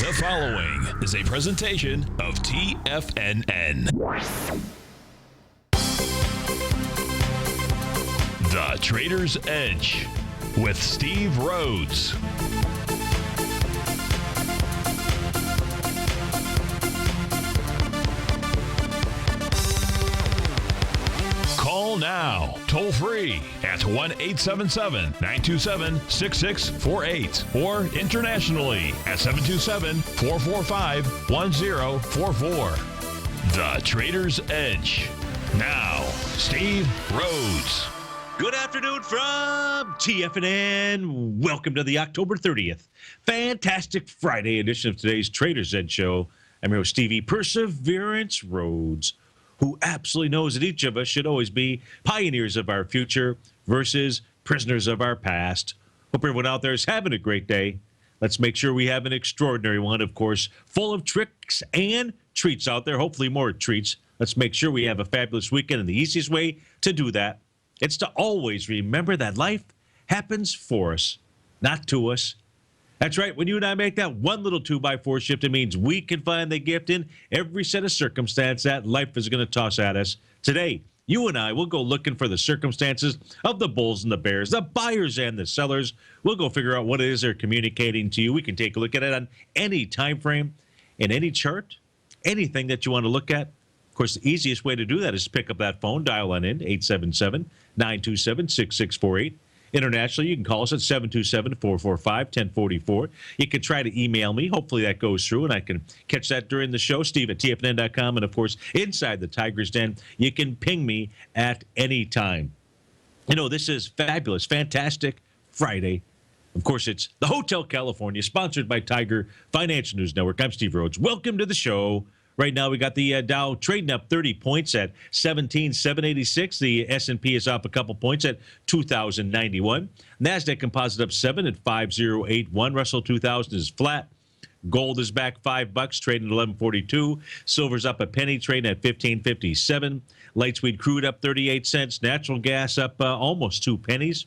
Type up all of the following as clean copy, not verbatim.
The following is a presentation of TFNN. The Trader's Edge with Steve Rhodes. Call now, toll free at 1-877-927-6648 or internationally at 727-445-1044. The Trader's Edge. Now, Steve Rhodes. Good afternoon from TFNN. Welcome to the October 30th fantastic Friday edition of today's Trader's Edge show. I'm your host, Stevie Perseverance Rhodes, who absolutely knows that each of us should always be pioneers of our future versus prisoners of our past. Hope everyone out there is having a great day. Let's make sure we have an extraordinary one, of course, full of tricks and treats out there, hopefully more treats. Let's make sure we have a fabulous weekend, and the easiest way to do that is to always remember that life happens for us, not to us. That's right. When you and I make that one little 2x4 shift, it means we can find the gift in every set of circumstance that life is going to toss at us. Today, you and I will go looking for the circumstances of the bulls and the bears, the buyers and the sellers. We'll go figure out what it is they're communicating to you. We can take a look at it on any time frame, in any chart, anything that you want to look at. Of course, the easiest way to do that is to pick up that phone, dial on in, 877-927-6648. Internationally, you can call us at 727-445-1044. You can try to email me. Hopefully that goes through, and I can catch that during the show, Steve at TFNN.com. And, of course, inside the Tiger's Den, you can ping me at any time. You know, this is fabulous, fantastic Friday. Of course, it's the Hotel California, sponsored by Tiger Financial News Network. I'm Steve Rhodes. Welcome to the show. Right now, we got the Dow trading up 30 points at 17,786. The S&P is up a couple points at 2,091. NASDAQ Composite up 7 at 5,081. Russell 2000 is flat. Gold is back $5, trading at 11.42. Silver's up a penny, trading at 15.57. Light sweet crude up 38 cents. Natural gas up almost 2 pennies.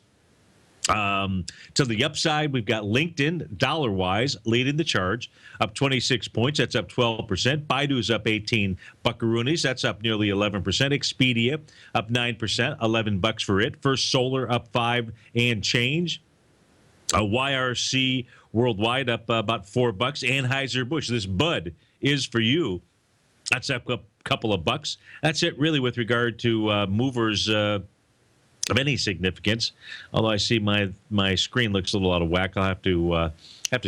To the upside, we've got LinkedIn, dollar-wise, leading the charge, up 26 points. That's up 12%. Baidu's up 18 buckaroonies. That's up nearly 11%. Expedia up 9%, $11 for it. First Solar up 5 and change. YRC Worldwide up about $4. Anheuser-Busch, this bud is for you. That's up a couple of bucks. That's it, really, with regard to movers of any significance. Although I see my screen looks a little out of whack, I'll have to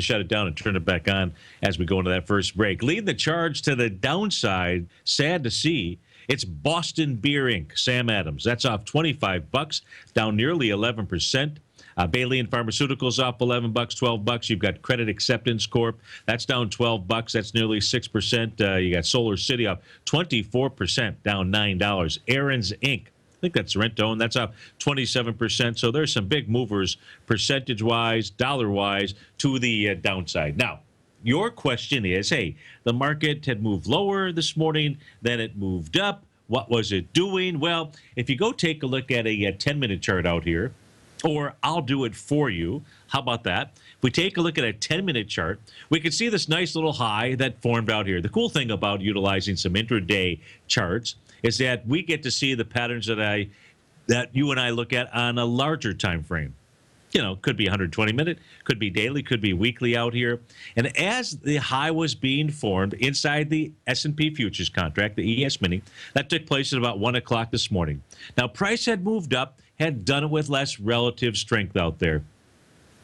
shut it down and turn it back on as we go into that first break. Leading the charge to the downside, sad to see, it's Boston Beer Inc. Sam Adams. That's off $25, down nearly 11%. Bailey Pharmaceuticals off $11, $12. You've got Credit Acceptance Corp. That's down $12. That's nearly 6%. You got Solar City off 24%, down $9. Aaron's Inc. I think that's rent-owned. That's up 27%. So there's some big movers, percentage-wise, dollar-wise, to the downside. Now, your question is, hey, the market had moved lower this morning, then it moved up. What was it doing? Well, if you go take a look at a 10-minute chart out here, or I'll do it for you. How about that? If we take a look at a 10-minute chart, we can see this nice little high that formed out here. The cool thing about utilizing some intraday charts is that we get to see the patterns that you and I look at on a larger time frame. You know, could be 120-minute, could be daily, could be weekly out here. And as the high was being formed inside the S&P futures contract, the ES mini, that took place at about 1 o'clock this morning. Now, price had moved up, had done it with less relative strength out there.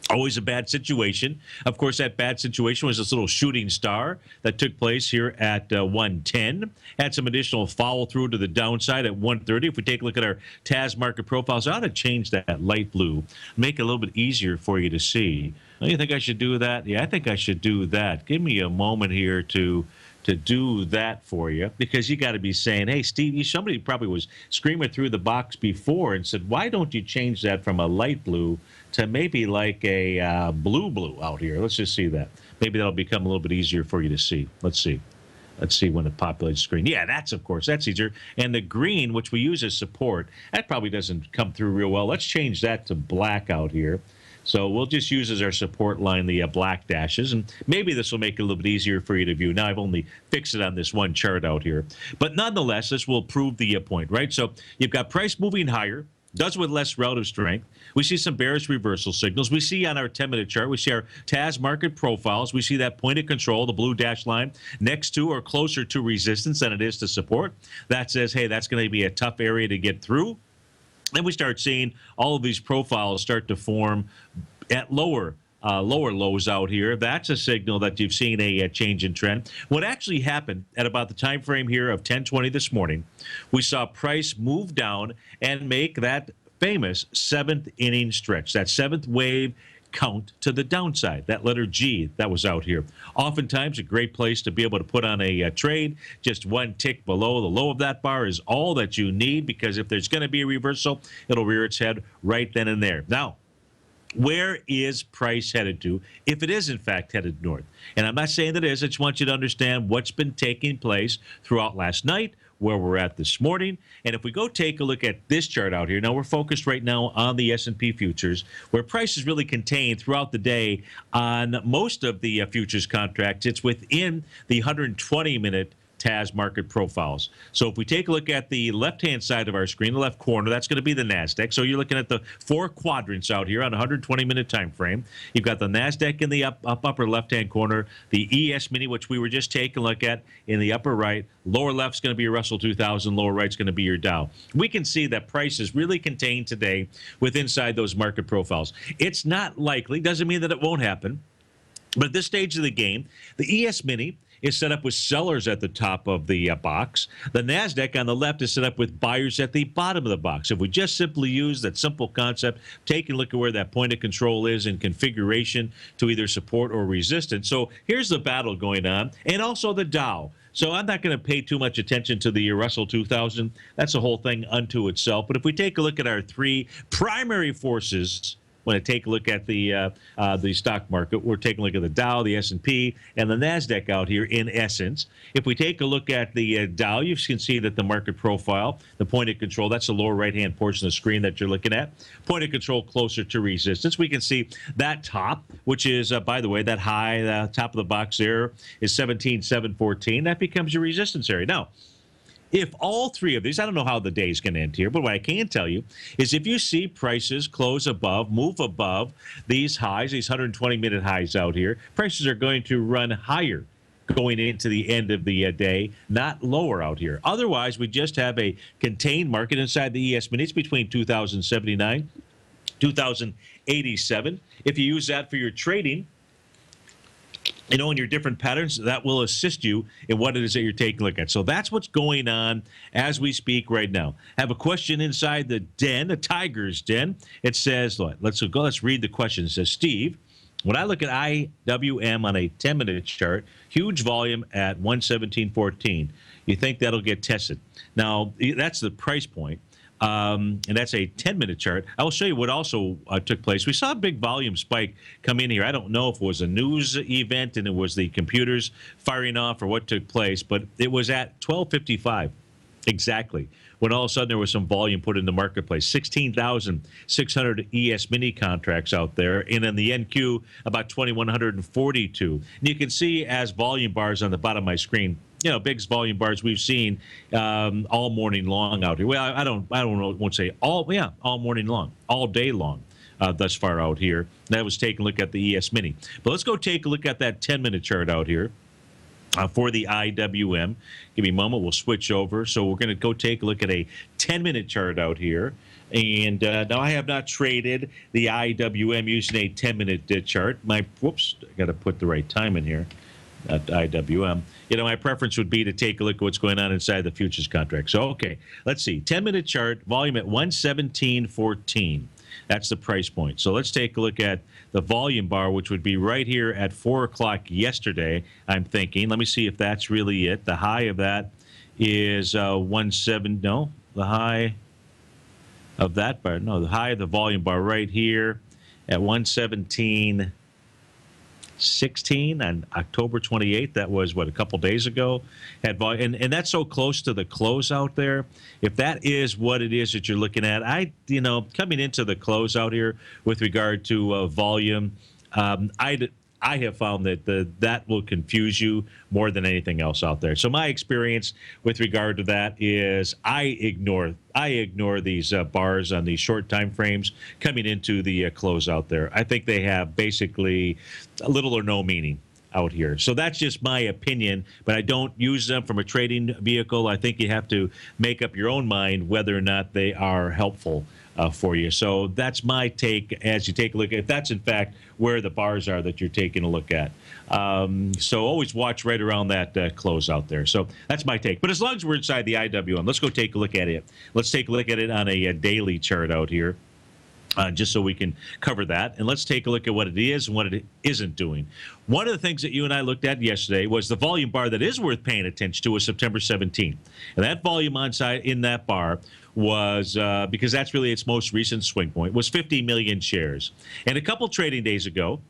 Always a bad situation. Of course, that bad situation was this little shooting star that took place here at 110. Had some additional follow through to the downside at 130. If we take a look at our TAS market profiles, I ought to change that light blue, make it a little bit easier for you to see. Don't you think I should do that? Yeah, I think I should do that. Give me a moment here to do that for you, because you got to be saying, hey, Steve, somebody probably was screaming through the box before and said, why don't you change that from a light blue to maybe like a blue out here? Let's just see that. Maybe that'll become a little bit easier for you to see. Let's see. Let's see when it populates screen. Yeah, that's easier. And the green, which we use as support, that probably doesn't come through real well. Let's change that to black out here. So we'll just use as our support line the black dashes, and maybe this will make it a little bit easier for you to view. Now I've only fixed it on this one chart out here, but nonetheless, this will prove the point, right? So you've got price moving higher, does with less relative strength. We see some bearish reversal signals. We see on our 10-minute chart, we see our TAS market profiles. We see that point of control, the blue dashed line, next to or closer to resistance than it is to support. That says, hey, that's going to be a tough area to get through. Then we start seeing all of these profiles start to form at lower lows out here. That's a signal that you've seen a change in trend. What actually happened at about the time frame here of 10:20 this morning, we saw price move down and make that famous seventh inning stretch, that seventh wave count to the downside, that letter G that was out here. Oftentimes a great place to be able to put on a trade. Just one tick below the low of that bar is all that you need, because if there's going to be a reversal, it'll rear its head right then and there. Now, where is price headed to if it is in fact headed north? And I'm not saying that it is. I just want you to understand what's been taking place throughout last night, where we're at this morning. And if we go take a look at this chart out here, now we're focused right now on the S&P futures, where price is really contained throughout the day on most of the futures contracts. It's within the 120-minute TAS market profiles. So if we take a look at the left-hand side of our screen, the left corner, that's going to be the NASDAQ. So you're looking at the four quadrants out here on a 120-minute time frame. You've got the NASDAQ in the upper left-hand corner, the ES Mini, which we were just taking a look at, in the upper right. Lower left's going to be your Russell 2000. Lower right's going to be your Dow. We can see that price is really contained today within inside those market profiles. It's not likely, doesn't mean that it won't happen, but at this stage of the game, the ES Mini is set up with sellers at the top of the box. The NASDAQ on the left is set up with buyers at the bottom of the box. If we just simply use that simple concept, take a look at where that point of control is in configuration to either support or resistance. So here's the battle going on, and also the Dow. So I'm not going to pay too much attention to the Russell 2000. That's a whole thing unto itself. But if we take a look at our three primary forces, when I take a look at the stock market, we're taking a look at the Dow, the S&P, and the NASDAQ out here in essence. If we take a look at the Dow, you can see that the market profile, the point of control, that's the lower right-hand portion of the screen that you're looking at. Point of control closer to resistance. We can see that top, which is, by the way, that high, the top of the box there is 17,714. That becomes your resistance area. Now, if all three of these, I don't know how the day's going to end here, but what I can tell you is if you see prices close above, move above these highs, these 120-minute highs out here, prices are going to run higher going into the end of the day, not lower out here. Otherwise, we just have a contained market inside the ES Mini. It's between 2,079, 2,087. If you use that for your trading, you know, in your different patterns, that will assist you in what it is that you're taking a look at. So that's what's going on as we speak right now. I have a question inside the den, the Tiger's Den. It says, let's read the question. It says, Steve, when I look at IWM on a 10-minute chart, huge volume at 117.14, you think that'll get tested? Now, that's the price point. And that's a 10-minute chart. I will show you what also took place. We saw a big volume spike come in here. I don't know if it was a news event and it was the computers firing off or what took place, but it was at 12:55 exactly when all of a sudden there was some volume put in the marketplace. 16,600 ES Mini contracts out there, and in the NQ, about 2,142. And you can see as volume bars on the bottom of my screen, you know, biggest volume bars we've seen all morning long out here. Well, I don't know, won't say all morning long, all day long thus far out here. That was taking a look at the ES Mini. But let's go take a look at that 10-minute chart out here. For the IWM. Give me a moment. We'll switch over. So we're going to go take a look at a 10-minute chart out here. And now I have not traded the IWM using a 10-minute chart. I got to put the right time in here. IWM. You know, my preference would be to take a look at what's going on inside the futures contract. So, okay, let's see. 10-minute chart, volume at 117.14. That's the price point. So let's take a look at the volume bar, which would be right here at 4 o'clock yesterday, I'm thinking. Let me see if that's really it. The high of that is the high of that bar. No, the high of the volume bar right here at 117. 16 on October 28th. That was, a couple days ago. Had volume, and that's so close to the close out there. If that is what it is that you're looking at, coming into the close out here with regard to volume, I have found that that will confuse you more than anything else out there. So my experience with regard to that is I ignore these bars on these short time frames coming into the close out there. I think they have basically little or no meaning out here. So that's just my opinion, but I don't use them from a trading vehicle. I think you have to make up your own mind whether or not they are helpful for you. So that's my take as you take a look at if that's in fact where the bars are that you're taking a look at. So always watch right around that close out there. So that's my take. But as long as we're inside the IWM, let's go take a look at it. Let's take a look at it on a daily chart out here. Just so we can cover that. And let's take a look at what it is and what it isn't doing. One of the things that you and I looked at yesterday was the volume bar that is worth paying attention to was September 17th. And that volume on site in that bar was, because that's really its most recent swing point, was 50 million shares. And a couple trading days ago,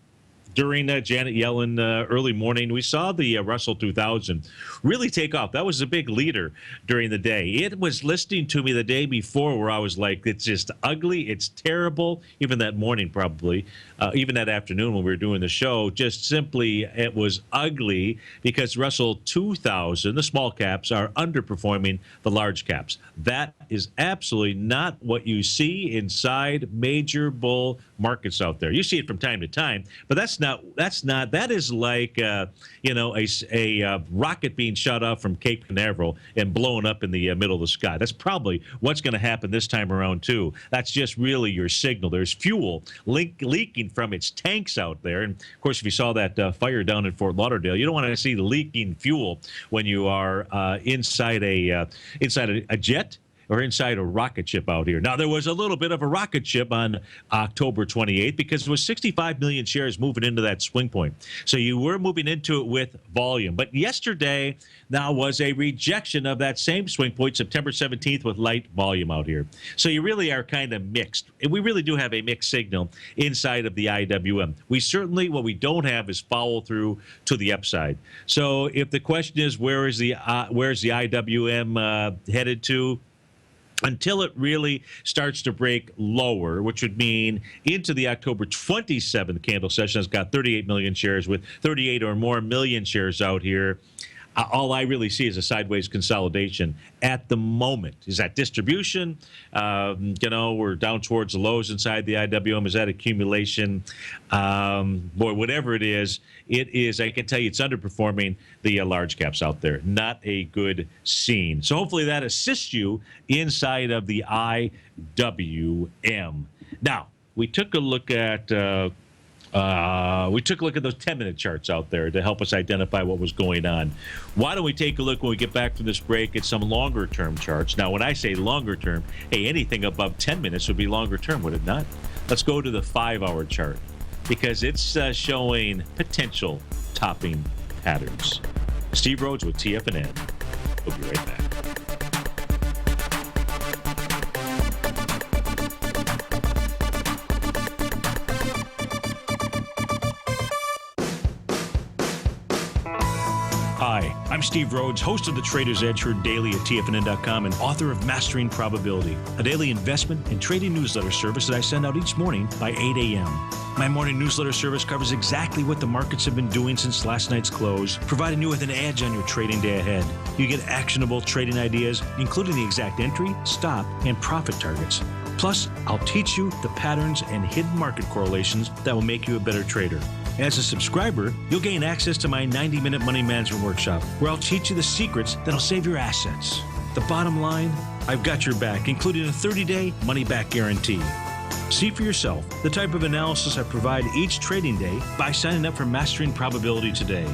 during Janet Yellen early morning, we saw the Russell 2000 really take off. That was a big leader during the day. It was listening to me the day before where I was like, it's just ugly. It's terrible. Even that morning, probably. Even that afternoon when we were doing the show, just simply it was ugly because Russell 2000, the small caps, are underperforming the large caps. That is absolutely not what you see inside major bull markets out there. You see it from time to time, but that is like a rocket being shot off from Cape Canaveral and blowing up in the middle of the sky. That's probably what's going to happen this time around too. That's just really your signal. There's fuel leaking from its tanks out there, and of course, if you saw that fire down in Fort Lauderdale, you don't want to see leaking fuel when you are inside a jet or inside a rocket ship out here. Now, there was a little bit of a rocket ship on October 28th because there was 65 million shares moving into that swing point. So you were moving into it with volume. But yesterday, now was a rejection of that same swing point, September 17th, with light volume out here. So you really are kind of mixed. And we really do have a mixed signal inside of the IWM. What we don't have is follow through to the upside. So if the question is where's the IWM headed to, until it really starts to break lower, which would mean into the October 27th candle session, has got 38 million shares with 38 or more million shares out here. All I really see is a sideways consolidation at the moment. Is that distribution? We're down towards the lows inside the IWM. Is that accumulation? Whatever it is, I can tell you it's underperforming the large caps out there. Not a good scene. So hopefully that assists you inside of the IWM. Now, we took a look at those 10-minute charts out there to help us identify what was going on. Why don't we take a look when we get back from this break at some longer-term charts? Now, when I say longer-term, anything above 10 minutes would be longer-term, would it not? Let's go to the 5-hour chart because it's showing potential topping patterns. Steve Rhodes with TFNN. We'll be right back. Hi, I'm Steve Rhodes, host of the Trader's Edge, heard daily at TFNN.com and author of Mastering Probability, a daily investment and trading newsletter service that I send out each morning by 8 a.m. My morning newsletter service covers exactly what the markets have been doing since last night's close, providing you with an edge on your trading day ahead. You get actionable trading ideas, including the exact entry, stop, and profit targets. Plus, I'll teach you the patterns and hidden market correlations that will make you a better trader. As a subscriber, you'll gain access to my 90-minute money management workshop, where I'll teach you the secrets that'll save your assets. The bottom line, I've got your back, including a 30-day money-back guarantee. See for yourself the type of analysis I provide each trading day by signing up for Mastering Probability today.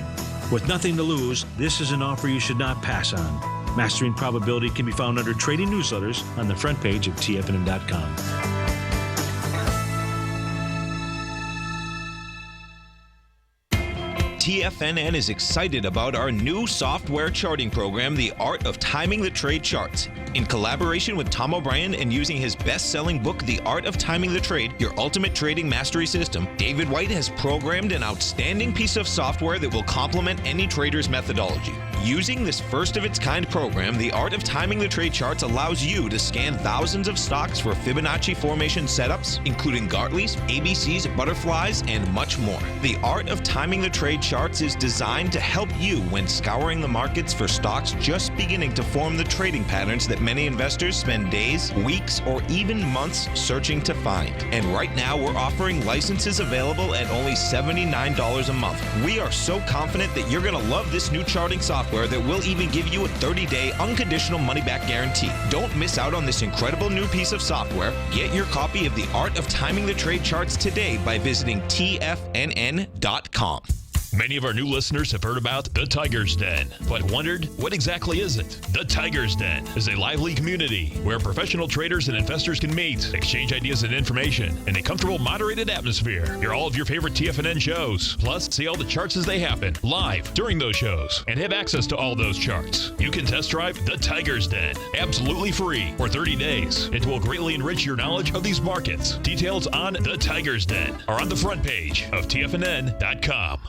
With nothing to lose, this is an offer you should not pass on. Mastering Probability can be found under Trading Newsletters on the front page of TFNN.com. TFNN is excited about our new software charting program, The Art of Timing the Trade Charts. In collaboration with Tom O'Brien and using his best-selling book, The Art of Timing the Trade, Your Ultimate Trading Mastery System, David White has programmed an outstanding piece of software that will complement any trader's methodology. Using this first-of-its-kind program, The Art of Timing the Trade Charts allows you to scan thousands of stocks for Fibonacci formation setups, including Gartley's, ABC's, butterflies, and much more. The Art of Timing the Trade Charts is designed to help you when scouring the markets for stocks just beginning to form the trading patterns that many investors spend days, weeks, or even months searching to find. And right now, we're offering licenses available at only $79 a month. We are so confident that you're going to love this new charting software that will even give you a 30-day unconditional money-back guarantee. Don't miss out on this incredible new piece of software. Get your copy of The Art of Timing the Trade Charts today by visiting TFNN.com. Many of our new listeners have heard about the Tiger's Den, but wondered, what exactly is it? The Tiger's Den is a lively community where professional traders and investors can meet, exchange ideas and information in a comfortable, moderated atmosphere. Hear all of your favorite TFNN shows, plus see all the charts as they happen live during those shows, and have access to all those charts. You can test drive the Tiger's Den absolutely free for 30 days. It will greatly enrich your knowledge of these markets. Details on the Tiger's Den are on the front page of TFNN.com.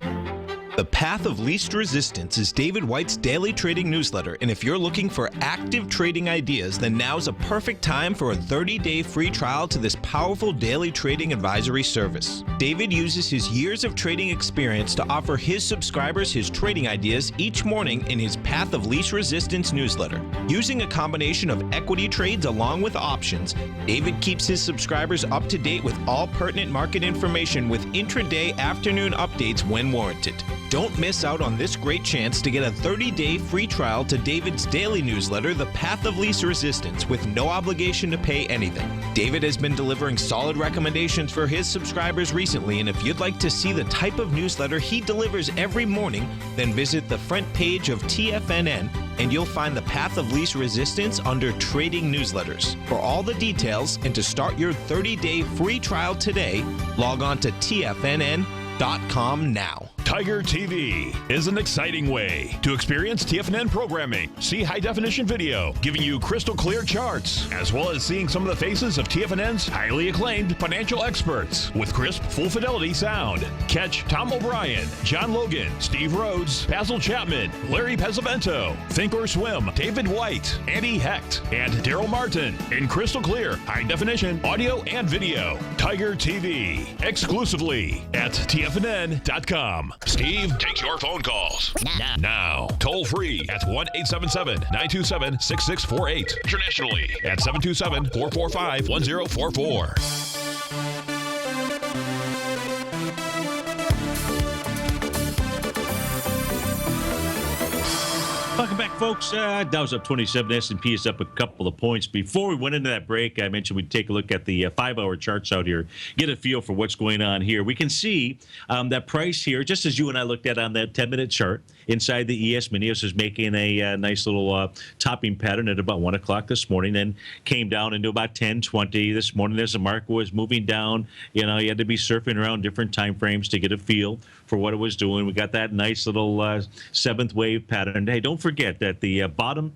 The Path of Least Resistance is David White's daily trading newsletter, and if you're looking for active trading ideas, then now's a perfect time for a 30-day free trial to this powerful daily trading advisory service. David uses his years of trading experience to offer his subscribers his trading ideas each morning in his Path of Least Resistance newsletter. Using a combination of equity trades along with options, David keeps his subscribers up to date with all pertinent market information with intraday afternoon updates when warranted. Don't miss out on this great chance to get a 30-day free trial to David's daily newsletter, The Path of Least Resistance, with no obligation to pay anything. David has been delivering solid recommendations for his subscribers recently, and if you'd like to see the type of newsletter he delivers every morning, then visit the front page of TFNN and you'll find the Path of Least Resistance under Trading Newsletters. For all the details and to start your 30-day free trial today, log on to TFNN.com now. TigerTV is an exciting way to experience TFNN programming. See high-definition video, giving you crystal clear charts, as well as seeing some of the faces of TFNN's highly acclaimed financial experts with crisp, full-fidelity sound. Catch Tom O'Brien, John Logan, Steve Rhodes, Basil Chapman, Larry Pesavento, Think or Swim, David White, Andy Hecht, and Daryl Martin in crystal clear, high-definition audio and video. TigerTV, exclusively at TFNN.com. Steve takes your phone calls now. Toll free at 1-877-927-6648. Internationally at 727-445-1044. Welcome back, folks. Dow's up 27. S&P is up a couple of points. Before we went into that break, I mentioned we'd take a look at the 5-hour charts out here, get a feel for what's going on here. We can see that price here, just as you and I looked at on that 10-minute chart, inside the ES Mini, is making a nice little topping pattern at about 1 o'clock this morning, then came down into about 10:20 this morning as the market was moving down. You know, you had to be surfing around different time frames to get a feel for what it was doing. We got that nice little seventh wave pattern. Hey, don't forget that the bottom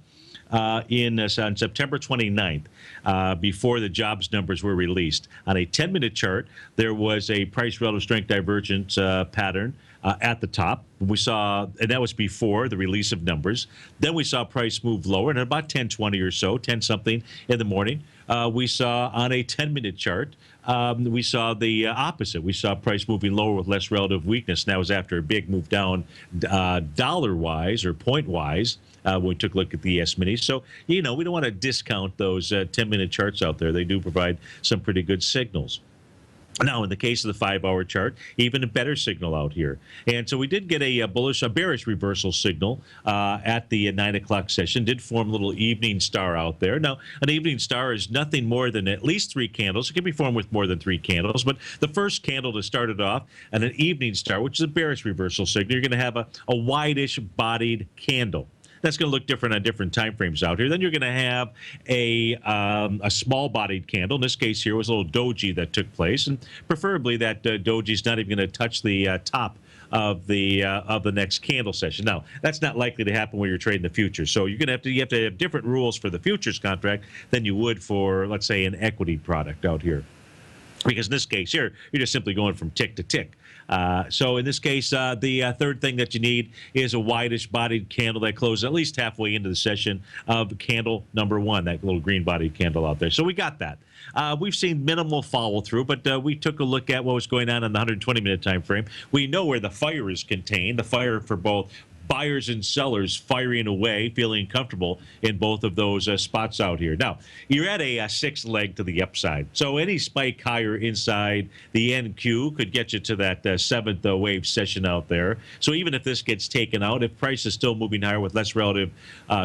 on September 29th, before the jobs numbers were released, on a 10-minute chart, there was a price relative strength divergence pattern at the top. We saw, and that was before the release of numbers. Then we saw price move lower, and at about 10:20 or so, 10-something in the morning, we saw on a 10-minute chart, we saw the opposite. We saw price moving lower with less relative weakness. And that was after a big move down dollar-wise or point-wise when we took a look at the ES Mini. So, you know, we don't want to discount those 10-minute charts out there. They do provide some pretty good signals. Now, in the case of the 5-hour chart, even a better signal out here. And so we did get a bearish reversal signal at the 9 o'clock session. Did form a little evening star out there. Now, an evening star is nothing more than at least 3 candles. It can be formed with more than 3 candles. But the first candle to start it off, and an evening star, which is a bearish reversal signal, you're going to have a wide-ish bodied candle. That's going to look different on different time frames out here. Then you're going to have a small-bodied candle. In this case here was a little doji that took place, and preferably that doji is not even going to touch the top of the next candle session. Now, that's not likely to happen when you're trading the futures. So you have to have different rules for the futures contract than you would for, let's say, an equity product out here. Because in this case here, you're just simply going from tick to tick. So in this case, the third thing that you need is a whitish-bodied candle that closes at least halfway into the session of candle number one, that little green-bodied candle out there. So we got that. We've seen minimal follow-through, but we took a look at what was going on in the 120-minute time frame. We know where the fire is contained, the fire for both buyers and sellers firing away, feeling comfortable in both of those spots out here. Now, you're at a sixth leg to the upside. So any spike higher inside the NQ could get you to that seventh wave session out there. So even if this gets taken out, if price is still moving higher with less relative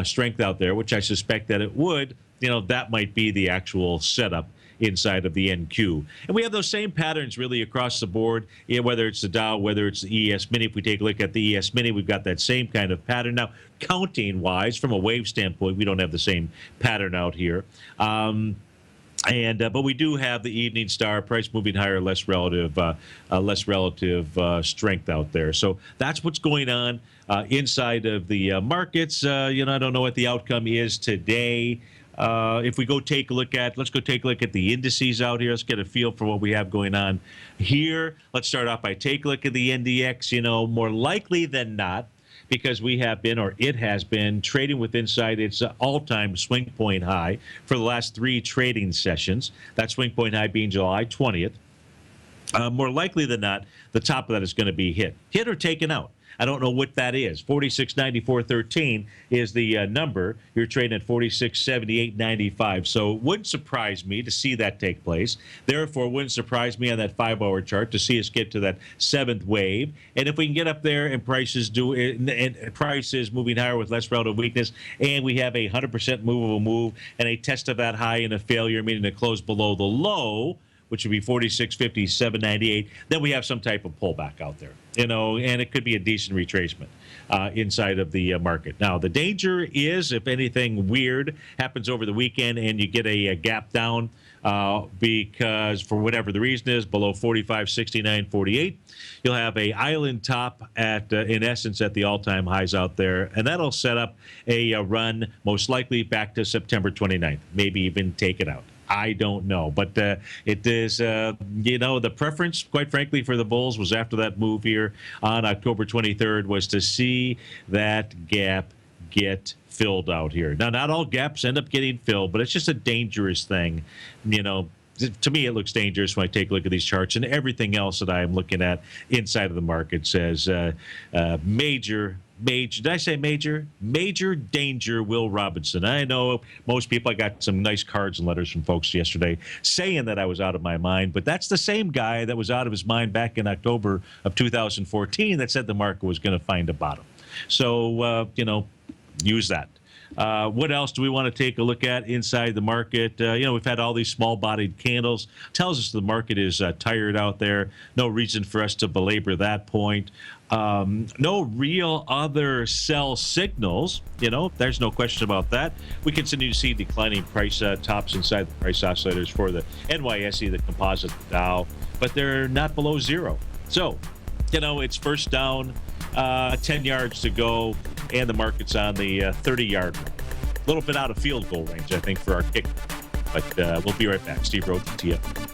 strength out there, which I suspect that it would, that might be the actual setup inside of the NQ. And we have those same patterns really across the board, whether it's the Dow, whether it's the ES Mini. If we take a look at the ES Mini, we've got that same kind of pattern. Now, counting-wise, from a wave standpoint, we don't have the same pattern out here. But we do have the evening star, price moving higher, less relative strength out there. So that's what's going on inside of the markets. I don't know what the outcome is today. If we let's go take a look at the indices out here. Let's get a feel for what we have going on here. Let's start off by take a look at the NDX. More likely than not, because we have been, or it has been, trading with inside its all-time swing point high for the last 3 trading sessions. That swing point high being July 20th. More likely than not, the top of that is going to be hit or taken out. I don't know what that is. 46.94.13 is the number. You're trading at 46.78.95. So it wouldn't surprise me to see that take place. Therefore, it wouldn't surprise me on that 5-hour chart to see us get to that 7th wave. And if we can get up there and prices moving higher with less relative weakness, and we have a 100% movable move and a test of that high and a failure, meaning to close below the low, which would be 46.57.98, then we have some type of pullback out there, and it could be a decent retracement inside of the market. Now, the danger is if anything weird happens over the weekend and you get a gap down because for whatever the reason is below 45.69.48, you'll have a island top at in essence at the all-time highs out there, and that'll set up a run most likely back to September 29th, maybe even take it out. I don't know, but it is, the preference, quite frankly, for the bulls was after that move here on October 23rd was to see that gap get filled out here. Now, not all gaps end up getting filled, but it's just a dangerous thing. To me, it looks dangerous when I take a look at these charts, and everything else that I am looking at inside of the market says major, did I say major? Major danger, Will Robinson. I know most people, I got some nice cards and letters from folks yesterday saying that I was out of my mind, but that's the same guy that was out of his mind back in October of 2014 that said the market was going to find a bottom. So, use that. What else do we want to take a look at inside the market? We've had all these small-bodied candles. Tells us the market is tired out there. No reason for us to belabor that point. No real other sell signals. There's no question about that. We continue to see declining price tops inside the price oscillators for the NYSE, the composite, the Dow, but they're not below zero. So, it's first down, 10 yards to go, and the market's on the 30-yard line. A little bit out of field goal range, I think, for our kick. But we'll be right back. Steve Rhodes, TFNN.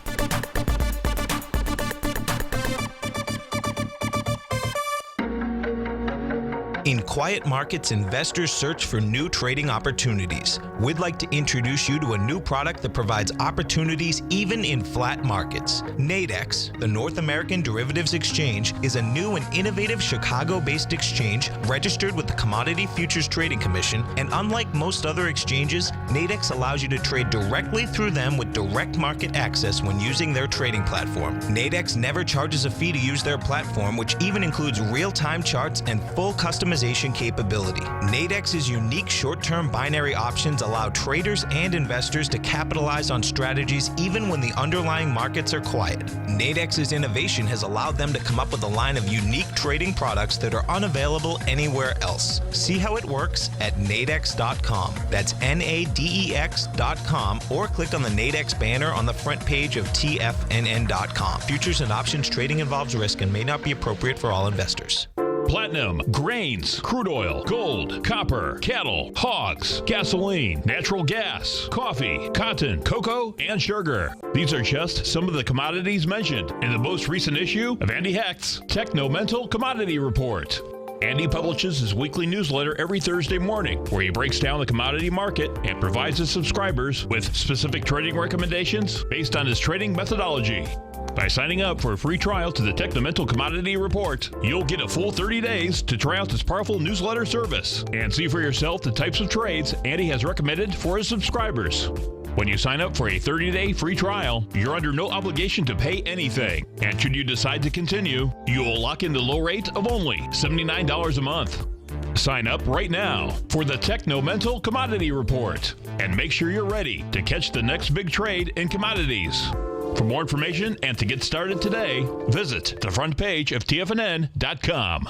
In quiet markets, investors search for new trading opportunities. We'd like to introduce you to a new product that provides opportunities even in flat markets. Nadex, the North American Derivatives Exchange, is a new and innovative Chicago-based exchange registered with the Commodity Futures Trading Commission, and unlike most other exchanges, Nadex allows you to trade directly through them with direct market access when using their trading platform. Nadex never charges a fee to use their platform, which even includes real-time charts and full customization optimization capability. Nadex's unique short-term binary options allow traders and investors to capitalize on strategies even when the underlying markets are quiet. Nadex's innovation has allowed them to come up with a line of unique trading products that are unavailable anywhere else. See how it works at nadex.com. That's NADEX.com, or click on the Nadex banner on the front page of TFNN.com. Futures and options trading involves risk and may not be appropriate for all investors. Platinum, grains, crude oil, gold, copper, cattle, hogs, gasoline, natural gas, coffee, cotton, cocoa, and sugar. These are just some of the commodities mentioned in the most recent issue of Andy Hecht's Techno-Mental Commodity Report. Andy publishes his weekly newsletter every Thursday morning, where he breaks down the commodity market and provides his subscribers with specific trading recommendations based on his trading methodology. By signing up for a free trial to the Techno-Mental Commodity Report, you'll get a full 30 days to try out this powerful newsletter service and see for yourself the types of trades Andy has recommended for his subscribers. When you sign up for a 30-day free trial, you're under no obligation to pay anything. And should you decide to continue, you will lock in the low rate of only $79 a month. Sign up right now for the Techno-Mental Commodity Report and make sure you're ready to catch the next big trade in commodities. For more information and to get started today, visit the front page of TFNN.com.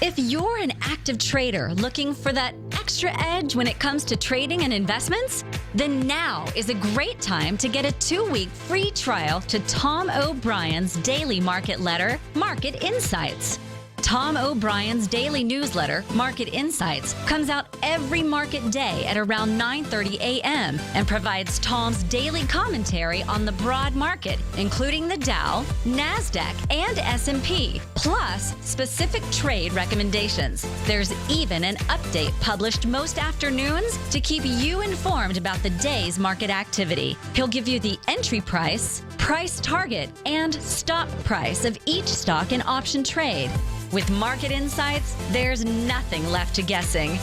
If you're an active trader looking for that extra edge when it comes to trading and investments, then now is a great time to get a 2-week free trial to Tom O'Brien's daily market letter, Market Insights. Tom O'Brien's daily newsletter, Market Insights, comes out every market day at around 9:30 a.m. and provides Tom's daily commentary on the broad market, including the Dow, NASDAQ, and S&P, plus specific trade recommendations. There's even an update published most afternoons to keep you informed about the day's market activity. He'll give you the entry price, price target, and stop price of each stock and option trade. With Market Insights, there's nothing left to guessing.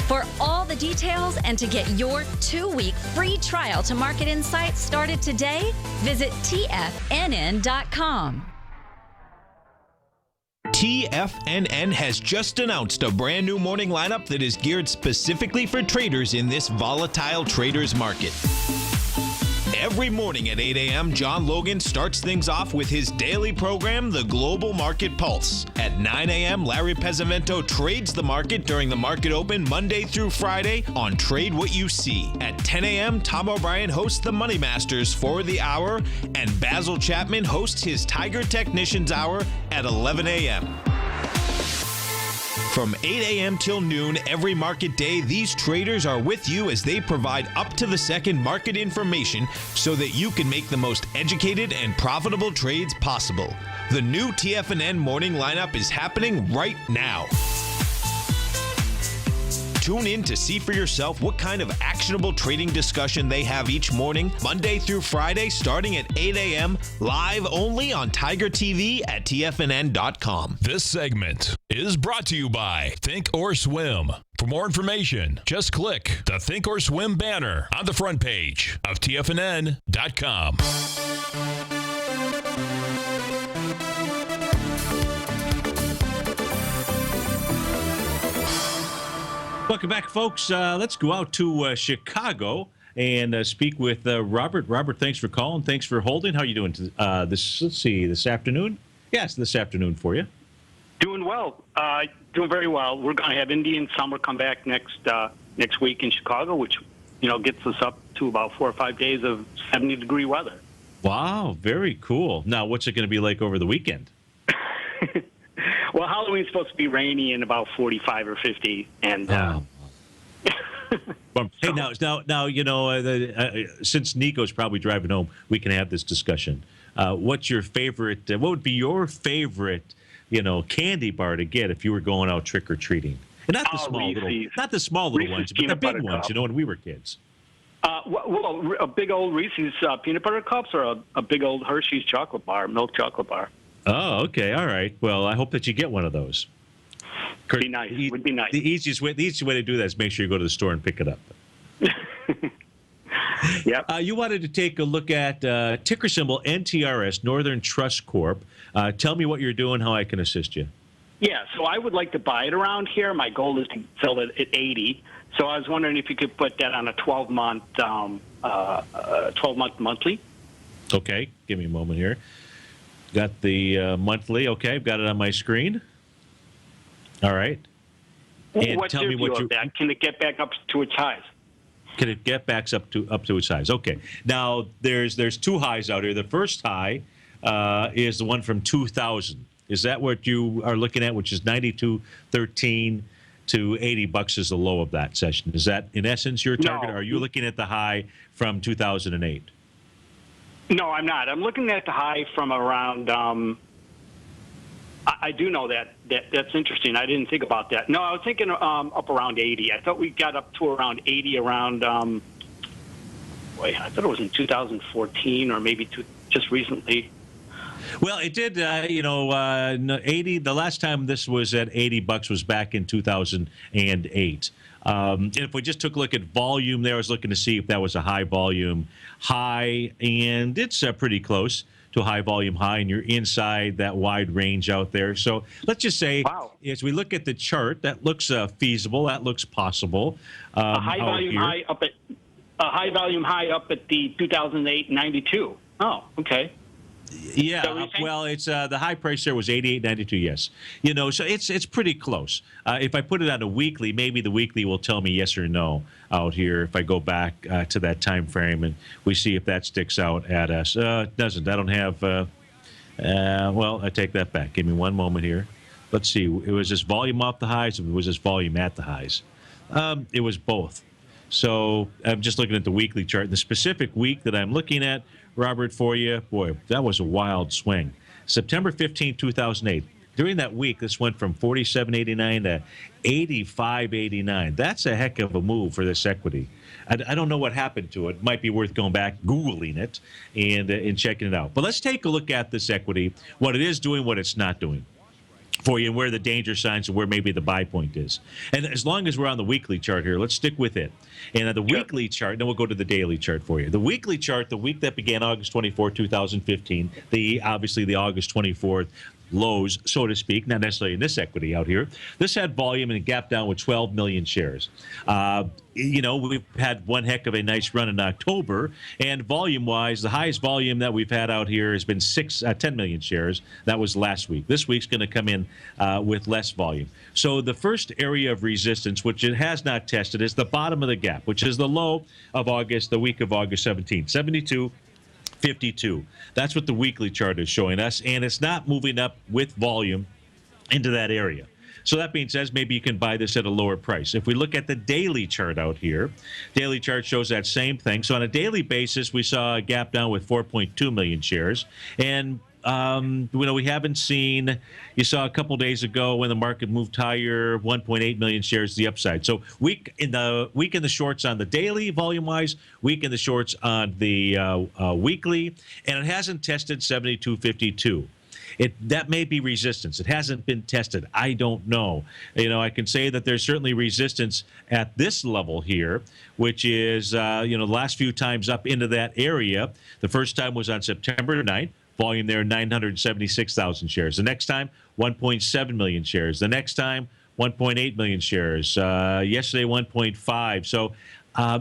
For all the details and to get your 2-week free trial to Market Insights started today, visit TFNN.com. TFNN has just announced a brand new morning lineup that is geared specifically for traders in this volatile traders market. Every morning at 8 a.m., John Logan starts things off with his daily program, The Global Market Pulse. At 9 a.m., Larry Pesavento trades the market during the market open Monday through Friday on Trade What You See. At 10 a.m., Tom O'Brien hosts the Money Masters for the hour, and Basil Chapman hosts his Tiger Technicians Hour at 11 a.m. From 8 a.m. till noon every market day, these traders are with you as they provide up-to-the-second market information so that you can make the most educated and profitable trades possible. The new TFNN morning lineup is happening right now. Tune in to see for yourself what kind of actionable trading discussion they have each morning, Monday through Friday, starting at 8 a.m., live only on TigerTV at TFNN.com. This segment is brought to you by Think or Swim. For more information, just click the Think or Swim banner on the front page of TFNN.com. Welcome back, folks. Let's go out to Chicago and speak with Robert. Robert, thanks for calling. Thanks for holding. How are you doing this afternoon? Yes, this afternoon for you. Doing well. Doing very well. We're going to have Indian summer come back next week in Chicago, which gets us up to about 4 or 5 days of 70-degree weather. Wow, very cool. Now, what's it going to be like over the weekend? Well, Halloween's supposed to be rainy and about 45 or 50, and hey, now, since Nico's probably driving home, we can have this discussion. What's your favorite? What would be your favorite, candy bar to get if you were going out trick or treating? And not the small little ones, but the big ones. When we were kids. Well, a big old Reese's peanut butter cups, or a big old Hershey's chocolate bar, milk chocolate bar. Oh, okay, all right. Well, I hope that you get one of those. Would be nice. The easiest way to do that is make sure you go to the store and pick it up. Yep. You wanted to take a look at ticker symbol NTRS, Northern Trust Corp. Tell me what you're doing, how I can assist you. Yeah, so I would like to buy it around here. My goal is to sell it at 80. So I was wondering if you could put that on a 12-month, 12-month monthly. Okay, give me a moment here. Got the monthly. Okay, I've got it on my screen. All right. And What's tell your me view what of that? Can it get back up to its highs? Can it get back up to its highs? Okay. Now there's two highs out here. The first high is the one from 2000. Is that what you are looking at? Which is 92.13 to $80 is the low of that session. Is that in essence your target? No. Or are you looking at the high from 2008? No, I'm not. I'm looking at the high from around. I do know that's interesting. I didn't think about that. No, I was thinking up around 80. I thought we got up to around 80 around. I thought it was in 2014 or maybe just recently. Well, it did. 80. The last time this was at $80 was back in 2008. And if we just took a look at volume there, I was looking to see if that was a high volume high, and it's pretty close to a high volume high, and you're inside that wide range out there. So let's just say, as we look at the chart, that looks feasible. That looks possible. A high volume high up at the 2008 92. Oh, okay. Yeah, well, it's the high price there was 88.92. Yes, so it's pretty close. If I put it on a weekly, maybe the weekly will tell me yes or no out here. If I go back to that time frame and we see if that sticks out at us, it doesn't. I don't have. Well, I take that back. Give me one moment here. Let's see. It was this volume off the highs, or was this volume at the highs? It was both. So I'm just looking at the weekly chart. The specific week that I'm looking at, Robert, for you, boy, that was a wild swing. September 15, 2008. During that week, this went from 47.89 to 85.89. That's a heck of a move for this equity. I don't know what happened to it. Might be worth going back, Googling it, and checking it out. But let's take a look at this equity, what it is doing, what it's not doing for you, and where the danger signs and where maybe the buy point is. And as long as we're on the weekly chart here, let's stick with it. And on the weekly chart, then we'll go to the daily chart for you. The weekly chart, the week that began August 24, 2015, obviously the August 24th lows, so to speak, not necessarily in this equity out here. This had volume and it gapped down with 12 million shares. We've had one heck of a nice run in October, and volume-wise, the highest volume that we've had out here has been 10 million shares. That was last week. This week's going to come in with less volume. So the first area of resistance, which it has not tested, is the bottom of the gap, which is the low of August, the week of August 17th, 72.52. That's what the weekly chart is showing us, and it's not moving up with volume into that area. So that being said, maybe you can buy this at a lower price. If we look at the daily chart out here, daily chart shows that same thing. So on a daily basis, we saw a gap down with 4.2 million shares. And we haven't seen, you saw a couple days ago when the market moved higher, 1.8 million shares to the upside. So weak in the shorts on the daily volume-wise, weak in the shorts on the weekly, and it hasn't tested 72.52. That may be resistance. It hasn't been tested. I don't know. I can say that there's certainly resistance at this level here, which is, the last few times up into that area. The first time was on September 9th. Volume there, 976,000 shares. The next time, 1.7 million shares. The next time, 1.8 million shares. Yesterday, 1.5. So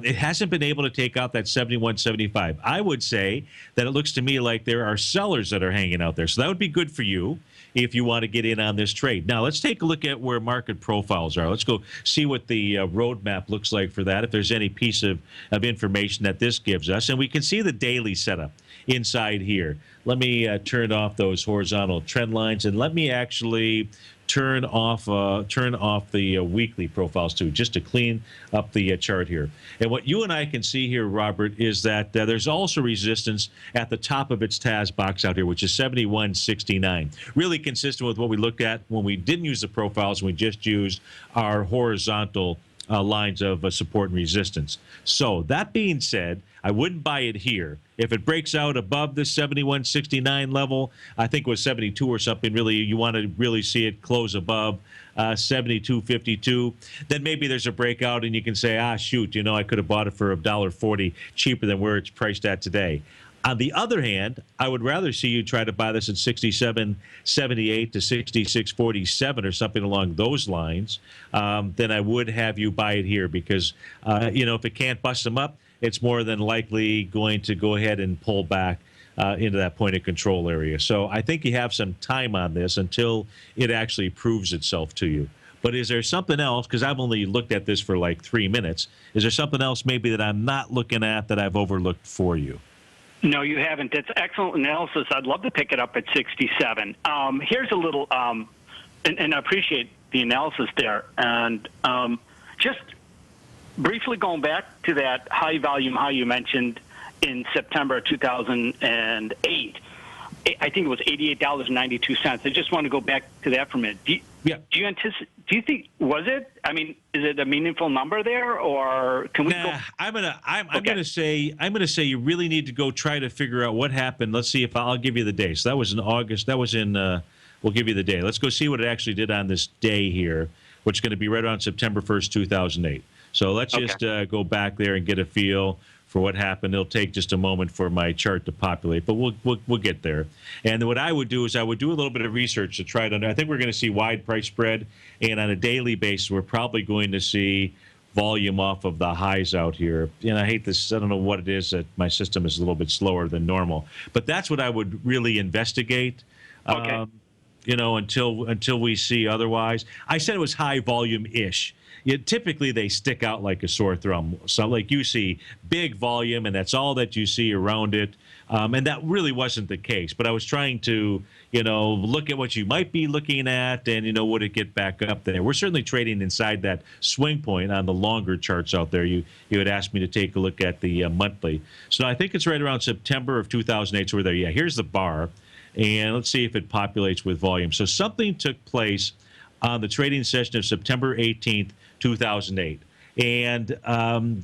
it hasn't been able to take out that 71.75. I would say that it looks to me like there are sellers that are hanging out there. So that would be good for you if you want to get in on this trade. Now, let's take a look at where market profiles are. Let's go see what the roadmap looks like for that, if there's any piece of information that this gives us. And we can see the daily setup inside here. Let me turn off those horizontal trend lines, and let me actually turn off the weekly profiles too, just to clean up the chart here. And what you and I can see here, Robert, is that there's also resistance at the top of its TAS box out here, which is 71.69. Really consistent with what we looked at when we didn't use the profiles, and we just used our horizontal lines of support and resistance. So that being said, I wouldn't buy it here. If it breaks out above the 71.69 level, I think it was 72 or something, really, you want to really see it close above 72.52, then maybe there's a breakout and you can say, shoot, I could have bought it for $1.40 cheaper than where it's priced at today. On the other hand, I would rather see you try to buy this at 67.78 to 66.47 or something along those lines than I would have you buy it here because, if it can't bust them up, it's more than likely going to go ahead and pull back into that point of control area. So I think you have some time on this until it actually proves itself to you. But is there something else, because I've only looked at this for like 3 minutes, is there something else maybe that I'm not looking at that I've overlooked for you? No, you haven't. That's excellent analysis. I'd love to pick it up at 67. Here's a little, and I appreciate the analysis there. And just briefly going back to that high volume high you mentioned in September 2008, I think it was $88.92. I just want to go back to that for a minute. Do you anticipate? Do you think was it? I mean, is it a meaningful number there, or can we? Go? I'm gonna say you really need to go try to figure out what happened. Let's see if I'll give you the day. So that was in August. That was in. We'll give you the day. Let's go see what it actually did on this day here, which is going to be right around September 1st, 2008. So let's just go back there and get a feel for what happened. It'll take just a moment for my chart to populate, but we'll get there. And what I would do is I would do a little bit of research to try to. I think we're going to see wide price spread, and on a daily basis, we're probably going to see volume off of the highs out here. And I hate this. I don't know what it is that my system is a little bit slower than normal, but that's what I would really investigate. Okay. Until we see otherwise. I said it was high volume-ish. Typically, they stick out like a sore thumb. So, like you see, big volume, and that's all that you see around it. And that really wasn't the case. But I was trying to, look at what you might be looking at, and would it get back up there? We're certainly trading inside that swing point on the longer charts out there. You had asked me to take a look at the monthly. So I think it's right around September of 2008. So we're there. Yeah, here's the bar. And let's see if it populates with volume. So something took place on the trading session of September 18th, 2008. And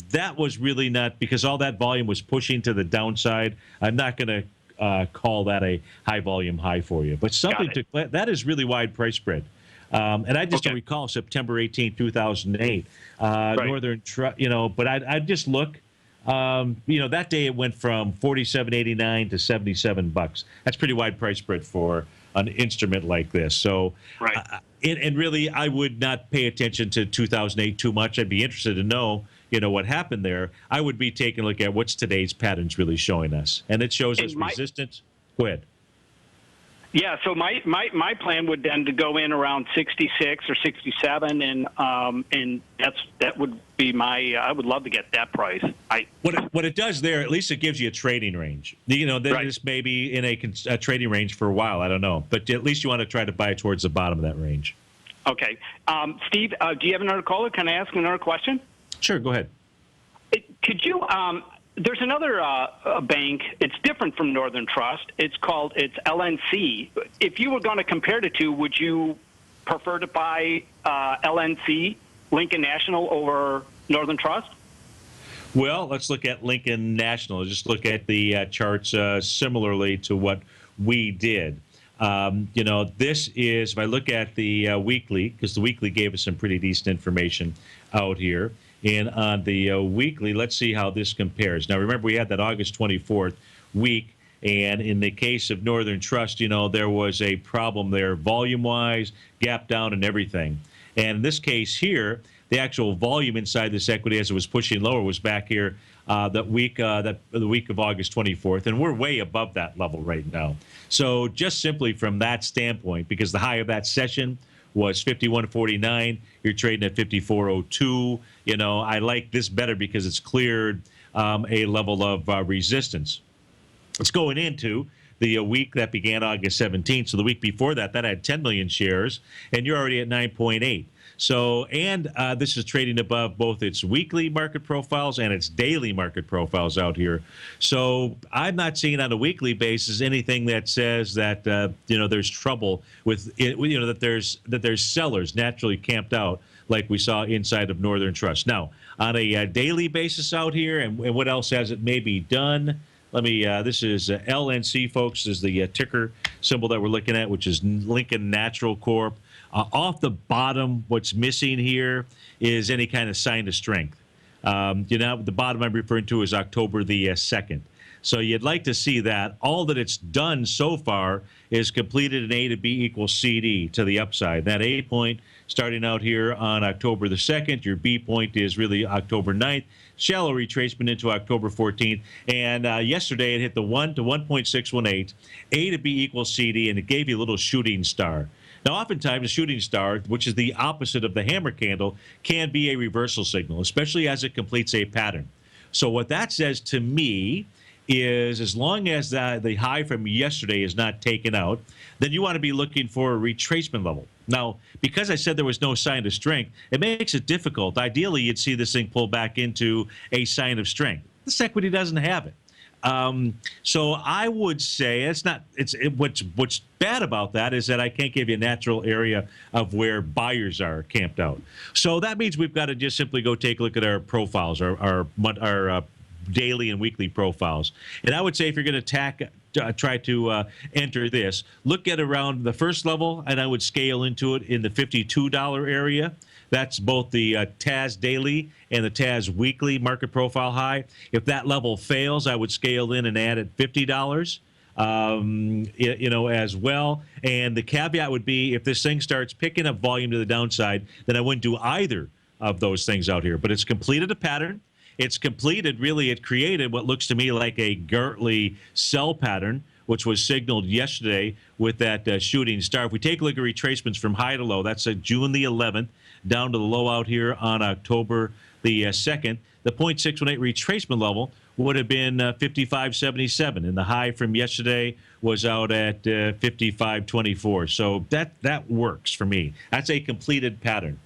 that was really not, because all that volume was pushing to the downside. I'm not going to call that a high volume high for you. But something took place. That is really wide price spread. And I just don't recall September 18th, 2008. Northern, but I'd just look. That day it went from $47.89 to $77. That's pretty wide price spread for an instrument like this. So, and really, I would not pay attention to 2008 too much. I'd be interested to know, what happened there. I would be taking a look at what's today's patterns really showing us, and it shows us resistance. Go ahead. Yeah, so my plan would then to go in around 66 or 67, and that would be my. I would love to get that price. What it does there, at least it gives you a trading range. This may be in a trading range for a while. I don't know, but at least you want to try to buy it towards the bottom of that range. Okay, Steve, do you have another caller? Can I ask another question? Sure, go ahead. Could you? There's another bank. It's different from Northern Trust. It's LNC. If you were going to compare the two, would you prefer to buy LNC, Lincoln National, over Northern Trust? Well, let's look at Lincoln National. Just look at the charts similarly to what we did. This is, if I look at the weekly, because the weekly gave us some pretty decent information out here. And on the weekly, let's see how this compares. Now, remember, we had that August 24th week, and in the case of Northern Trust, there was a problem there volume-wise, gap down, and everything. And in this case here, the actual volume inside this equity as it was pushing lower was back here the week of August 24th, and we're way above that level right now. So just simply from that standpoint, because the high of that session was 51.49. You're trading at 54.02. I like this better because it's cleared a level of resistance. It's going into the week that began August 17th. So the week before that had 10 million shares, and you're already at 9.8. So, and this is trading above both its weekly market profiles and its daily market profiles out here. So I'm not seeing on a weekly basis anything that says that, there's trouble with it, that there's sellers naturally camped out like we saw inside of Northern Trust. Now, on a daily basis out here, and what else has it maybe done? Let me, this is LNC, folks, is the ticker symbol that we're looking at, which is Lincoln Natural Corp. Off the bottom, what's missing here is any kind of sign of strength. The bottom I'm referring to is October the 2nd. So you'd like to see that. All that it's done so far is completed an A to B equals CD to the upside. That A point starting out here on October the 2nd. Your B point is really October 9th. Shallow retracement into October 14th. And yesterday it hit the 1 to 1.618, A to B equals CD, and it gave you a little shooting star. Now, oftentimes, a shooting star, which is the opposite of the hammer candle, can be a reversal signal, especially as it completes a pattern. So what that says to me is as long as the high from yesterday is not taken out, then you want to be looking for a retracement level. Now, because I said there was no sign of strength, it makes it difficult. Ideally, you'd see this thing pull back into a sign of strength. This equity doesn't have it. So I would say what's bad about that is that I can't give you a natural area of where buyers are camped out. So that means we've got to just simply go take a look at our profiles, our daily and weekly profiles. And I would say if you're going to try to enter this, look at around the first level, and I would scale into it in the $52 area. That's both the TAS daily and the TAS weekly market profile high. If that level fails, I would scale in and add at $50, as well. And the caveat would be if this thing starts picking up volume to the downside, then I wouldn't do either of those things out here. But it's completed a pattern. It created what looks to me like a Gartley sell pattern, which was signaled yesterday with that shooting star. If we take a look at retracements from high to low, that's June the 11th down to the low out here on October the 2nd. The 0.618 retracement level would have been 55.77, and the high from yesterday was out at 55.24. So that works for me. That's a completed pattern.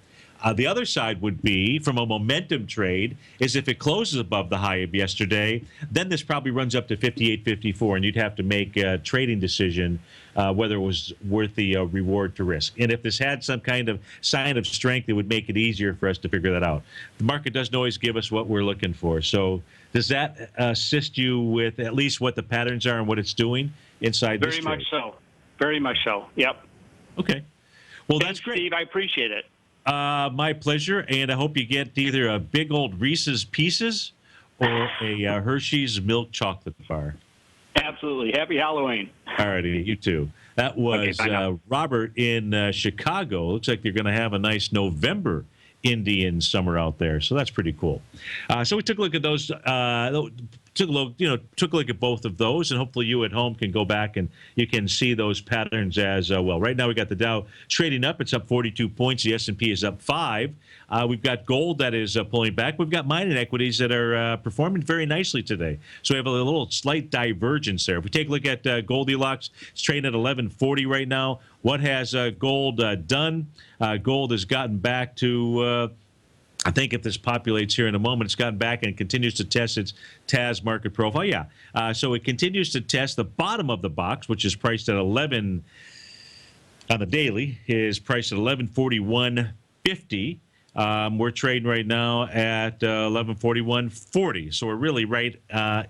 The other side would be, from a momentum trade, is if it closes above the high of yesterday, then this probably runs up to 58.54, and you'd have to make a trading decision whether it was worth the reward to risk. And if this had some kind of sign of strength, it would make it easier for us to figure that out. The market doesn't always give us what we're looking for. So does that assist you with at least what the patterns are and what it's doing inside this trade? Very much so. Very much so. Yep. Okay. Well, Thanks, that's great. Steve. I appreciate it. My pleasure, and I hope you get either a big old Reese's Pieces or a Hershey's milk chocolate bar. Absolutely. Happy Halloween. All righty, you too. That was Robert in Chicago. Looks like you're going to have a nice November Indian summer out there, so that's pretty cool. So we took a look at those. Took a look at both of those, and hopefully you at home can go back and you can see those patterns as well. Right now we got the Dow trading up. It's up 42 points. The S&P is up 5. We've got gold that is pulling back. We've got mining equities that are performing very nicely today. So we have a little slight divergence there. If we take a look at Goldilocks, it's trading at 1140 right now. What has gold done? Gold has gotten back to... I think if this populates here in a moment, it's gotten back and it continues to test its TAS market profile. Yeah. So it continues to test the bottom of the box, which is priced at 11 on the daily, is priced at 1141.50. We're trading right now at 1141.40. So we're really right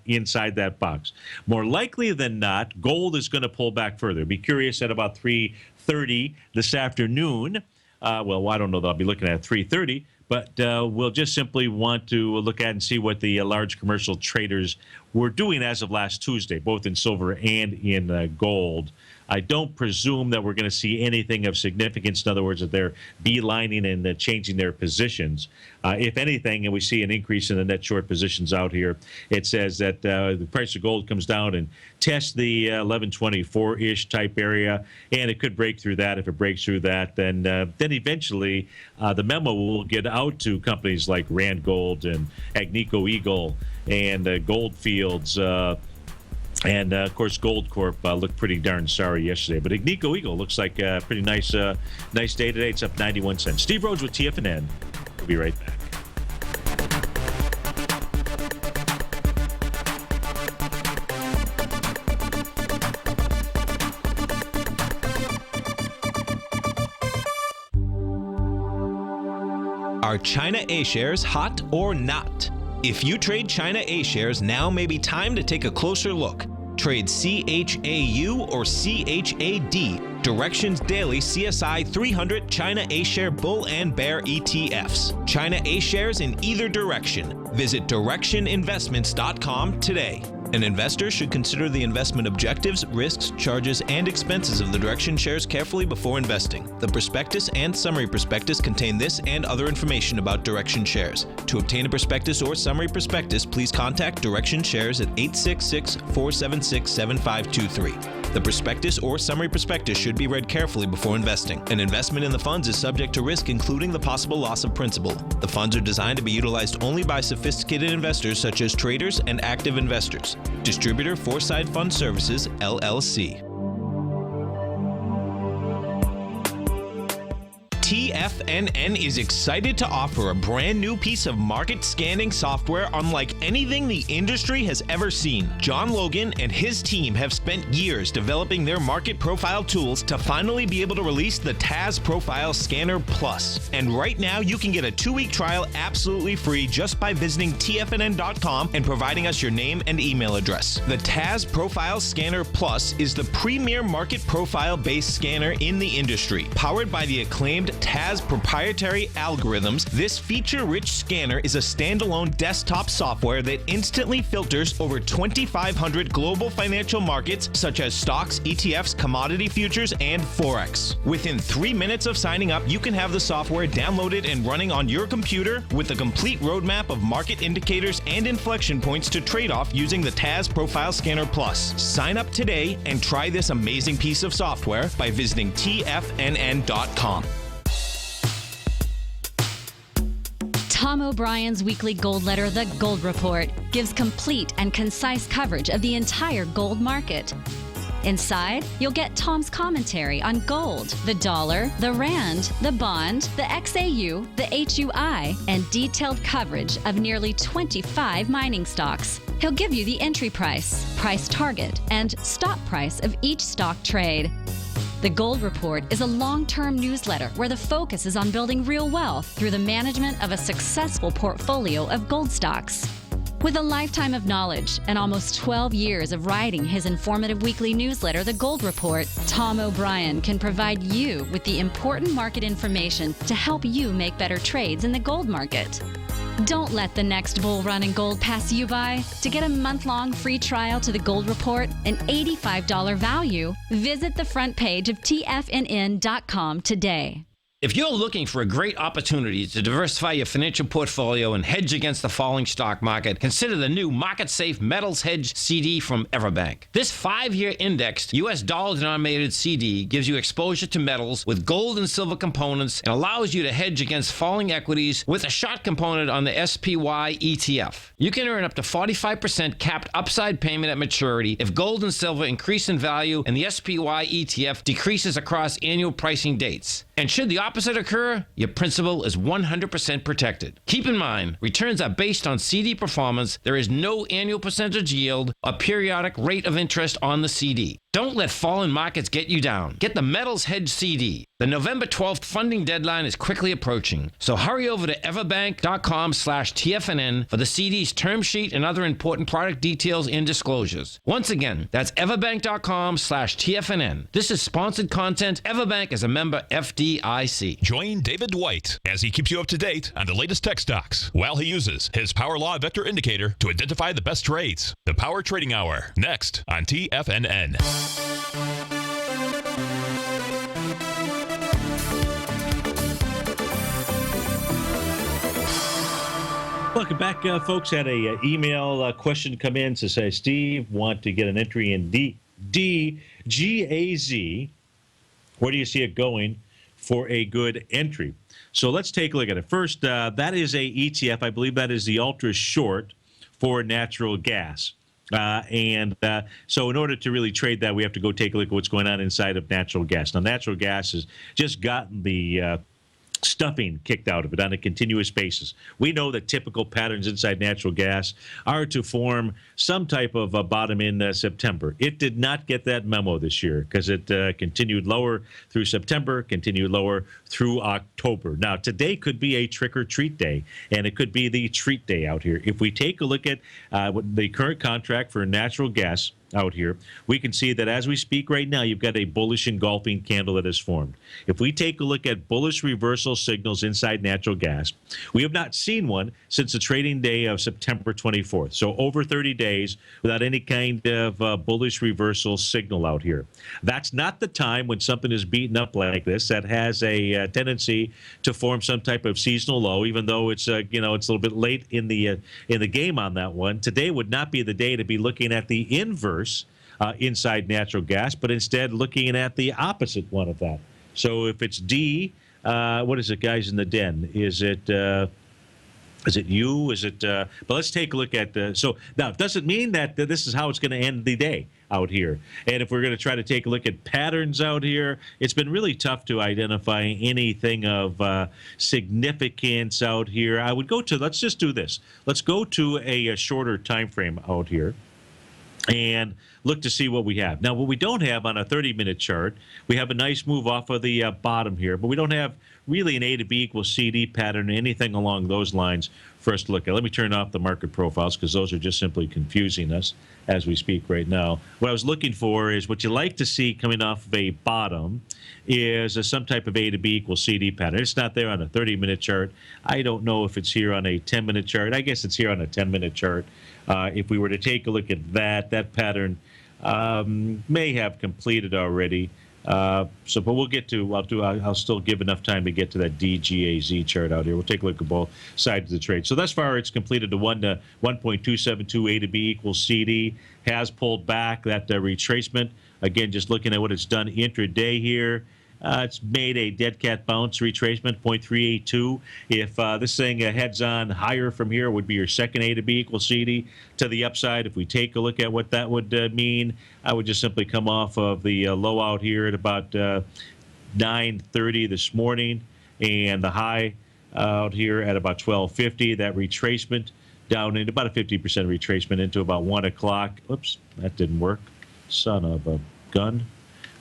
inside that box. More likely than not, gold is going to pull back further. Be curious at about 3:30 this afternoon. Well, I don't know that I'll be looking at 3:30. But we'll just simply want to look at and see what the large commercial traders were doing as of last Tuesday, both in silver and in gold. I don't presume that we're going to see anything of significance. In other words, that they're beelining and changing their positions. If anything, and we see an increase in the net short positions out here, it says that the price of gold comes down and tests the 1124-ish type area, and it could break through that. If it breaks through that, then eventually the memo will get out to companies like Rand Gold and Agnico Eagle and Goldfields. And, of course, Gold Corp looked pretty darn sorry yesterday. But Agnico Eagle looks like a pretty nice day today. It's up 91 cents. Steve Rhodes with TFNN. We'll be right back. Are China A shares hot or not? If you trade China A shares, now may be time to take a closer look. Trade CHAU or CHAD, Directions Daily CSI 300 China A Share Bull and Bear ETFs. China A shares in either direction. Visit directioninvestments.com today. An investor should consider the investment objectives, risks, charges, and expenses of the Direction shares carefully before investing. The prospectus and summary prospectus contain this and other information about Direction shares. To obtain a prospectus or summary prospectus, please contact Direction Shares at 866-476-7523. The prospectus or summary prospectus should be read carefully before investing. An investment in the funds is subject to risk, including the possible loss of principal. The funds are designed to be utilized only by sophisticated investors such as traders and active investors. Distributor Foreside Fund Services, LLC. TFNN is excited to offer a brand new piece of market scanning software unlike anything the industry has ever seen. John Logan and his team have spent years developing their market profile tools to finally be able to release the TAS Profile Scanner Plus. And right now you can get a 2-week trial absolutely free just by visiting TFNN.com and providing us your name and email address. The TAS Profile Scanner Plus is the premier market profile based scanner in the industry. Powered by the acclaimed TAS proprietary algorithms, this feature-rich scanner is a standalone desktop software that instantly filters over 2,500 global financial markets such as stocks, ETFs, commodity futures, and Forex. Within 3 minutes of signing up, you can have the software downloaded and running on your computer with a complete roadmap of market indicators and inflection points to trade off using the TAS Profile Scanner Plus. Sign up today and try this amazing piece of software by visiting TFNN.com. Tom O'Brien's weekly gold letter, The Gold Report, gives complete and concise coverage of the entire gold market. Inside, you'll get Tom's commentary on gold, the dollar, the rand, the bond, the XAU, the HUI, and detailed coverage of nearly 25 mining stocks. He'll give you the entry price, price target, and stop price of each stock trade. The Gold Report is a long-term newsletter where the focus is on building real wealth through the management of a successful portfolio of gold stocks. With a lifetime of knowledge and almost 12 years of writing his informative weekly newsletter, The Gold Report, Tom O'Brien can provide you with the important market information to help you make better trades in the gold market. Don't let the next bull run in gold pass you by. To get a month-long free trial to the Gold Report, an $85 value, visit the front page of TFNN.com today. If you're looking for a great opportunity to diversify your financial portfolio and hedge against the falling stock market, consider the new market-safe Metals Hedge CD from Everbank. This 5-year indexed U.S. dollar-denominated CD gives you exposure to metals with gold and silver components and allows you to hedge against falling equities with a short component on the SPY ETF. You can earn up to 45% capped upside payment at maturity if gold and silver increase in value and the SPY ETF decreases across annual pricing dates. And should the opposite occur, your principal is 100% protected. Keep in mind, returns are based on CD performance. There is no annual percentage yield or periodic rate of interest on the CD. Don't let falling markets get you down. Get the Metals Hedge CD. The November 12th funding deadline is quickly approaching, so hurry over to everbank.com/TFNN for the CD's term sheet and other important product details and disclosures. Once again, that's everbank.com/TFNN. This is sponsored content. Everbank is a member FDIC. Join David Dwight as he keeps you up to date on the latest tech stocks while he uses his Power Law Vector Indicator to identify the best trades. The Power Trading Hour, next on TFNN. Welcome back, folks. Had a email question come in to say, Steve, want to get an entry in DGAZ. Where do you see it going for a good entry? So let's take a look at it. First, that is a ETF. I believe that is the ultra short for natural gas. So in order to really trade that, we have to go take a look at what's going on inside of natural gas. Now, natural gas has just gotten the stuffing kicked out of it on a continuous basis. We know that typical patterns inside natural gas are to form some type of a bottom in September. It did not get that memo this year because it continued lower through September, continued lower through October. Now, today could be a trick or treat day, and it could be the treat day out here. If we take a look at the current contract for natural gas, out here, we can see that as we speak right now, you've got a bullish engulfing candle that has formed. If we take a look at bullish reversal signals inside natural gas, we have not seen one since the trading day of September 24th. So over 30 days without any kind of bullish reversal signal out here. That's not the time when something is beaten up like this that has a tendency to form some type of seasonal low, even though it's it's a little bit late in the game on that one. Today would not be the day to be looking at the inverse inside natural gas, but instead looking at the opposite one of that. So if it's D, what is it, guys in the den? Is it U? Is it? But let's take a look at the. So now, it doesn't mean that this is how it's going to end the day out here. And if we're going to try to take a look at patterns out here, it's been really tough to identify anything of significance out here. I would go to. Let's just do this. Let's go to a shorter time frame out here and look to see what we have. Now, what we don't have on a 30-minute chart, we have a nice move off of the bottom here, but we don't have really an A to B equals CD pattern, anything along those lines for us to look at. Let me turn off the market profiles because those are just simply confusing us as we speak right now. What I was looking for is what you like to see coming off of a bottom is some type of A to B equals CD pattern. It's not there on a 30-minute chart. I don't know if it's here on a 10-minute chart. I guess it's here on a 10-minute chart. If we were to take a look at that pattern may have completed already. But we'll get to. I'll still give enough time to get to that DGAZ chart out here. We'll take a look at both sides of the trade. So thus far, it's completed to 1.272 A to B equals CD. Has pulled back that retracement. Again, just looking at what it's done intraday here. It's made a dead cat bounce retracement, 0.382. If this thing heads on higher from here, would be your second A to B equals CD to the upside. If we take a look at what that would mean, I would just simply come off of the low out here at about 9:30 this morning, and the high out here at about 12:50. That retracement down into about a 50% retracement into about 1 o'clock. Oops, that didn't work. Son of a gun.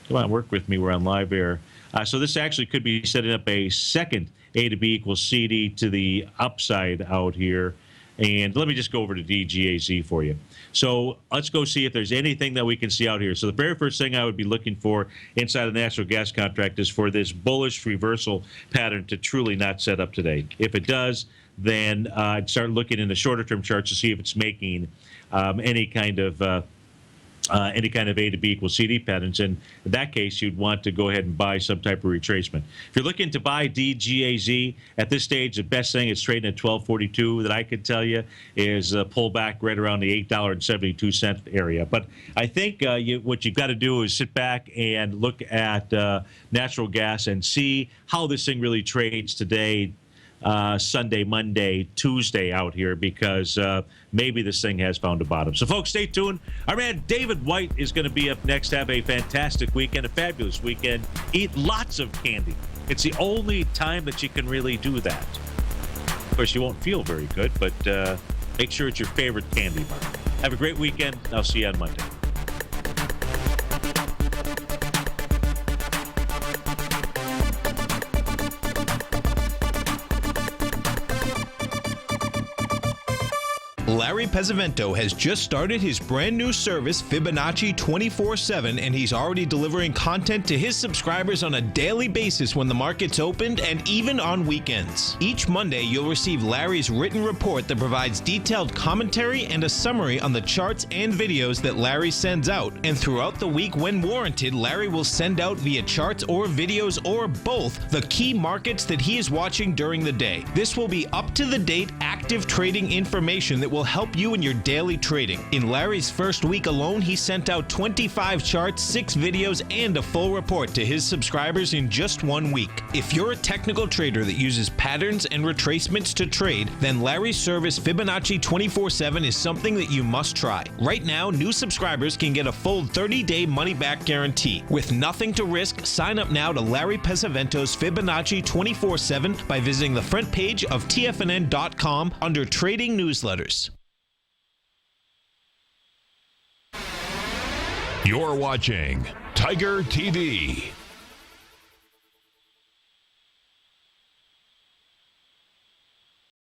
Come on, work with me. We're on live air. So this actually could be setting up a second A to B equals CD to the upside out here. And let me just go over to DGAZ for you. So let's go see if there's anything that we can see out here. So the very first thing I would be looking for inside a natural gas contract is for this bullish reversal pattern to truly not set up today. If it does, then I'd start looking in the shorter term charts to see if it's making any kind of A to B equals CD patterns. And in that case, you'd want to go ahead and buy some type of retracement. If you're looking to buy DGAZ at this stage, the best thing it's trading at $12.42 that I could tell you is pull back right around the $8.72 area. But I think what you've got to do is sit back and look at natural gas and see how this thing really trades today. Sunday, Monday, Tuesday out here, because maybe this thing has found a bottom. So, folks, stay tuned. Our man David White is going to be up next. Have a fantastic weekend, a fabulous weekend. Eat lots of candy. It's the only time that you can really do that. Of course, you won't feel very good, but make sure it's your favorite candy bar. Have a great weekend. I'll see you on Monday. Larry Pesavento has just started his brand new service, Fibonacci 24/7, and he's already delivering content to his subscribers on a daily basis when the market's opened and even on weekends. Each Monday, you'll receive Larry's written report that provides detailed commentary and a summary on the charts and videos that Larry sends out. And throughout the week, when warranted, Larry will send out via charts or videos or both the key markets that he is watching during the day. This will be up-to-the-date, active trading information that will help you in your daily trading. In Larry's first week alone, he sent out 25 charts, 6 videos, and a full report to his subscribers in just 1 week. If you're a technical trader that uses patterns and retracements to trade, then Larry's service Fibonacci 24/7 is something that you must try. Right now, new subscribers can get a full 30-day money-back guarantee. With nothing to risk, sign up now to Larry Pesavento's Fibonacci 24/7 by visiting the front page of TFNN.com under Trading Newsletters. You're watching Tiger TV.